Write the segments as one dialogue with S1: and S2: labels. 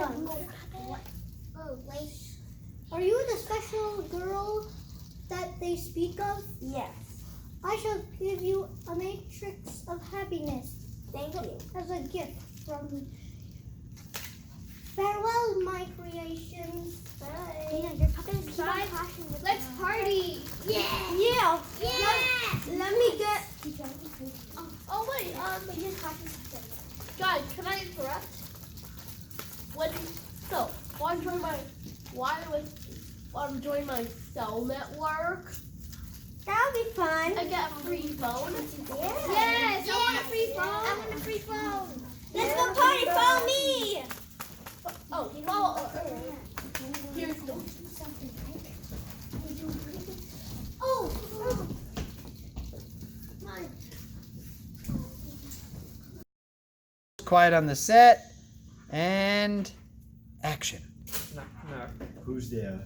S1: done.
S2: Oh, wait.
S1: Are you the special girl that they speak of?
S2: Yes.
S1: I shall give you a matrix of happiness.
S2: Thank you.
S1: As a gift from me. Farewell, my creations.
S2: Bye.
S1: Yeah, your puppet's
S2: Bye. Let's party. Yeah.
S1: Yeah. Let me get.
S2: Oh wait. Guys, can I interrupt? Want to join my cell network?
S1: That'll be fun.
S2: I get a free phone.
S1: Yeah.
S2: Yes. I want a free phone.
S1: I want a free phone.
S2: Let's
S1: go party. Follow me.
S2: Oh, here's the.
S1: Oh. Mine.
S3: Quiet on the set. And action.
S4: Knock, knock.
S5: Who's there?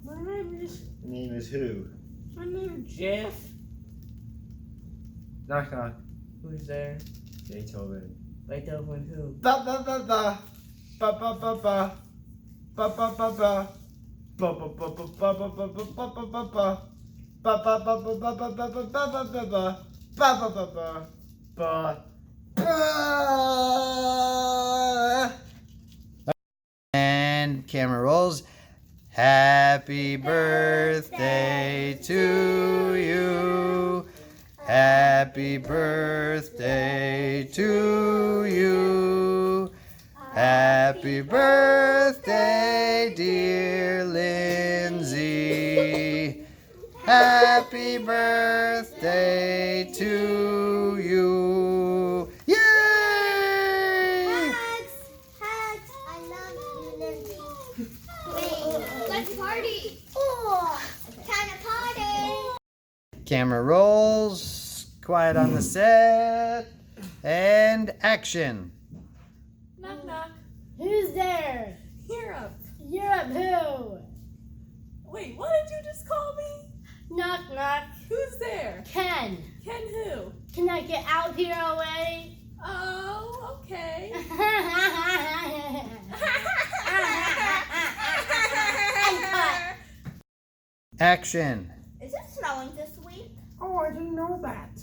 S4: My name is
S5: who?
S4: Jeff.
S5: Knock knock.
S4: Who's there?
S5: Beethoven.
S4: Beethoven who?
S5: Ba ba ba ba. Ba ba ba ba. Ba ba ba ba. Ba ba ba ba ba ba ba ba ba ba ba ba. Ba ba ba ba ba ba ba ba ba ba ba ba. Ba ba ba ba. Ba.
S3: And camera rolls. Happy birthday to you. Happy birthday to you. Happy birthday, dear Lindsay. Happy birthday to you. Yay!
S1: Hugs. I love you, Lindsay.
S2: Wait, let's party.
S1: Oh, time to party.
S3: Camera rolls. Quiet on the set. And action.
S2: Knock knock.
S6: Who's there?
S4: Europe.
S6: Europe who?
S4: Wait, what did you just call me?
S6: Knock knock.
S4: Who's there?
S6: Ken.
S4: Ken who?
S6: Can I get out here already?
S4: Oh, okay.
S6: And cut.
S3: Action.
S2: Is it snowing this week?
S4: Oh, I didn't know that.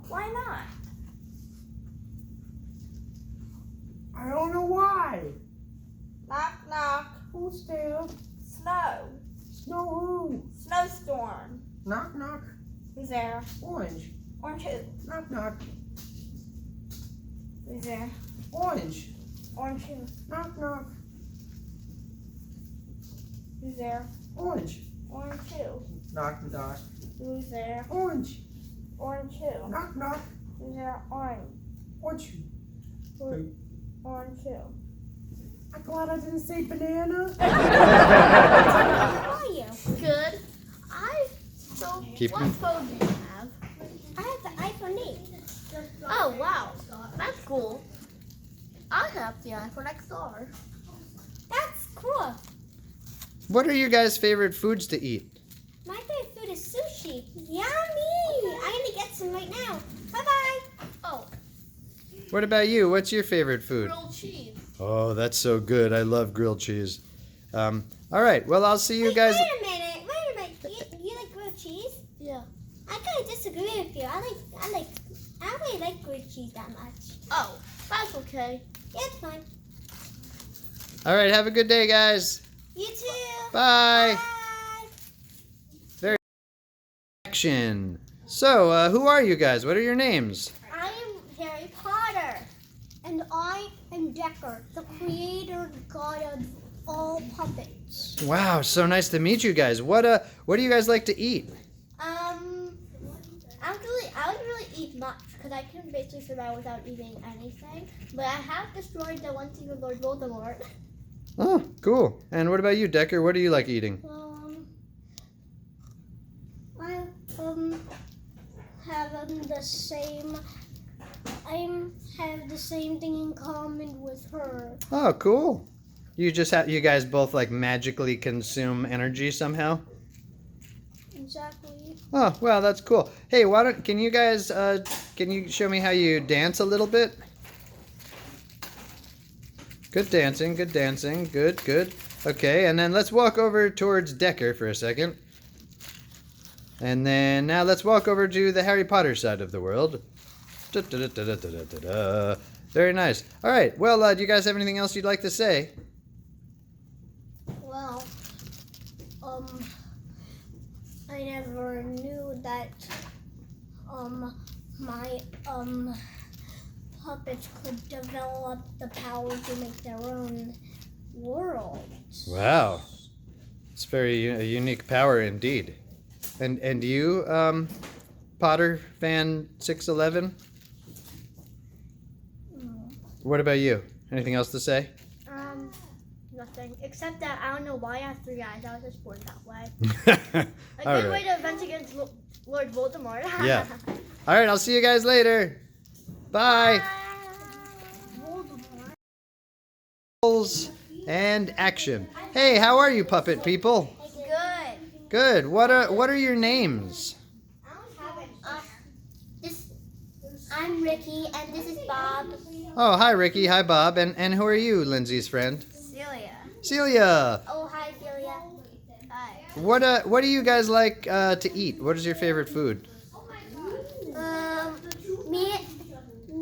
S2: Why not?
S4: I don't know why.
S2: Knock knock.
S4: Who's there?
S2: Snow.
S4: Snow who?
S2: Snowstorm.
S4: Knock knock.
S2: Who's there?
S4: Orange.
S2: Orange who?
S4: Knock knock.
S2: Who's there?
S4: Orange.
S2: Orange who?
S4: Knock knock.
S2: Who's there?
S4: Orange.
S2: Orange who?
S4: Knock knock.
S2: Who's there?
S4: Orange.
S2: Orange who?
S4: Knock knock.
S2: Who's there? Orange.
S4: Orange.
S2: Orange who?
S4: I'm glad I didn't say banana.
S1: How are you?
S2: Good.
S3: Keep
S2: What
S3: them.
S2: phone do you have?
S1: I have the iPhone 8.
S2: Oh wow, that's cool. I have the iPhone XR.
S1: That's cool.
S3: What are your guys' favorite foods to eat?
S1: My favorite food is sushi. Yummy! I'm gonna get some right now. Bye-bye.
S2: Oh,
S3: What about you? What's your favorite food?
S2: grilled cheese.
S3: Oh, that's so good. I love grilled cheese. All right. Well, I'll see you guys.
S1: Wait a minute. You like grilled cheese?
S2: Yeah.
S1: I kind of disagree with you. I don't really like grilled cheese that much.
S2: Oh, that's okay.
S1: Yeah, it's fine.
S3: All right. Have a good day, guys.
S1: You too.
S3: Bye.
S1: Bye.
S3: Action. So, who are you guys? What are your names?
S1: I am Harry Potter. And I am Decker, the creator god of all puppets.
S3: Wow, so nice to meet you guys. What do you guys like to eat?
S1: Actually, I don't really eat much because I can basically survive without eating anything. But I have destroyed the one thing of Lord Voldemort.
S3: Oh, cool. And what about you, Decker? What do you like eating?
S1: I have the same. I have the same thing in common with her.
S3: Oh, cool. You guys both like magically consume energy somehow?
S1: Exactly.
S3: Oh, well, that's cool. Hey, can you guys, can you show me how you dance a little bit? Good dancing, good dancing. Good, good. Okay, and then let's walk over towards Decker for a second. And then now let's walk over to the Harry Potter side of the world. Da-da-da-da-da-da-da-da. Very nice. All right. Well, do you guys have anything else you'd like to say?
S1: Well, I never knew that, my, puppets could develop the power to make their own world.
S3: Wow. It's very a unique power indeed. And you, Potter fan 611? What about you? Anything else to say?
S2: Nothing. Except that I don't know why I have 3 eyes. I was just born that way. A
S3: All
S2: good way
S3: right.
S2: to avenge against Lord Voldemort.
S3: Yeah. All right, I'll see you guys later. Bye. And action. Hey, how are you, puppet people?
S6: Good.
S3: Good. What are your names?
S1: I'm Ricky, and this is Bob.
S3: Oh, hi Ricky, hi Bob, and who are you, Lindsay's friend?
S6: Celia.
S3: Celia.
S1: Oh, hi, Celia.
S6: Hi.
S3: What do you guys like to eat? What is your favorite food?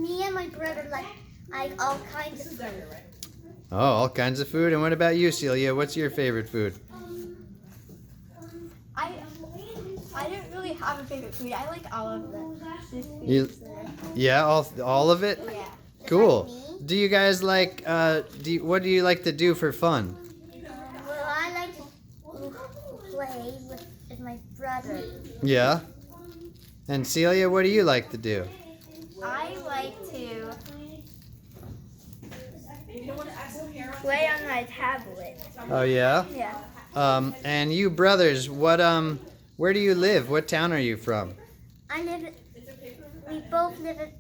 S1: Me and my brother like all kinds of food.
S3: Oh, all kinds of food. And what about you, Celia? What's your favorite food?
S2: I don't really have a favorite food. I like all of them.
S3: You, yeah, all of it.
S2: Yeah.
S3: Cool. Do you guys like what do you like to do for fun?
S1: Well, I like to play with my brother.
S3: Yeah. And Celia, what do you like to do?
S2: I like to play on my tablet.
S3: Oh yeah.
S2: Yeah.
S3: And you brothers, where do you live? What town are you from?
S1: We both live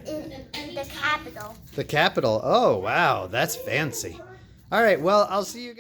S1: in the capital.
S3: The capital. Oh wow, that's fancy. All right. Well, I'll see you guys.